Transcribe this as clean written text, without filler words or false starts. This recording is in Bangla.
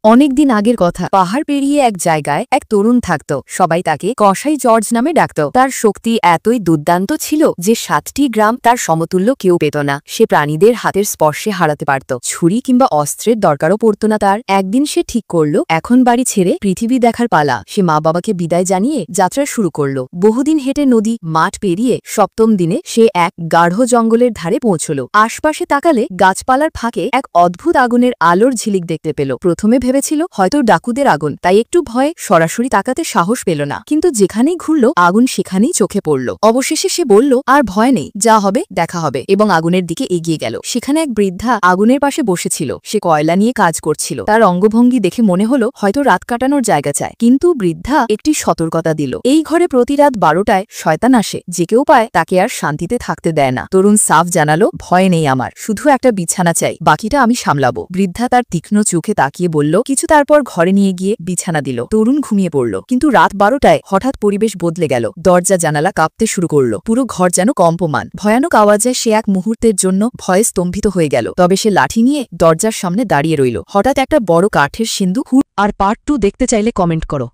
অনেকদিন আগের কথা। পাহাড় পেরিয়ে এক জায়গায় এক তরুণ থাকত। সবাই তাকে কসাই জর্জ নামে ডাকত। তার শক্তি এতই দুর্দান্ত ছিল যে 7টি গ্রাম তার সমতুল্য কেউ পেত না। সে প্রাণীদের হাতের স্পর্শে হারাতে পারত। ছুরি কিংবা অস্ত্রের দরকারও পড়ত না তার। একদিন সে ঠিক করল এখন বাড়ি ছেড়ে পৃথিবী দেখার পালা। সে মা বাবাকে বিদায় জানিয়ে যাত্রা শুরু করল। বহুদিন হেঁটে নদী মাঠ পেরিয়ে 7ম দিনে সে এক গাঢ় জঙ্গলের ধারে পৌঁছল। আশপাশে তাকালে গাছপালার ফাঁকে এক অদ্ভুত আগুনের আলোর ঝিলিক দেখতে পেল। প্রথমে ভেবেছিল হয়তো ডাকুদের আগুন, তাই একটু ভয়ে সরাসরি তাকাতে সাহস পেল না। কিন্তু যেখানেই ঘুরল আগুন সেখানেই চোখে পড়ল। অবশেষে সে বলল, আর ভয় নেই, যা হবে দেখা হবে, এবং আগুনের দিকে এগিয়ে গেল। সেখানে এক বৃদ্ধা আগুনের পাশে বসেছিল। সে কয়লা নিয়ে কাজ করছিল। তার অঙ্গভঙ্গি দেখে মনে হলো হয়তো রাত কাটানোর জায়গা চায়। কিন্তু বৃদ্ধা একটি সতর্কতা দিল, এই ঘরে প্রতি রাত 12টায় শয়তান আসে, যে কেউ পায় তাকে আর শান্তিতে থাকতে দেয় না। তরুণ সাফ জানালো, ভয় নেই আমার, শুধু একটা বিছানা চাই, বাকিটা আমি সামলাবো। বৃদ্ধা তার তীক্ষ্ণ চোখে তাকিয়ে বলল কিছু, তারপর ঘরে নিয়ে গিয়ে বিছানা দিল। তরুণ ঘুমিয়ে পড়ল। কিন্তু রাত 12টায় হঠাৎ পরিবেশ বদলে গেল। দরজা জানালা কাঁপতে শুরু করল। পুরো ঘর যেন কম্পমান। ভয়ানক আওয়াজে সে এক মুহূর্তের জন্য ভয়ে স্তম্ভিত হয়ে গেল। তবে সে লাঠি নিয়ে দরজার সামনে দাঁড়িয়ে রইল। হঠাৎ একটা বড় কাঠের সিন্দুক। আর পার্ট 2 দেখতে চাইলে কমেন্ট করো।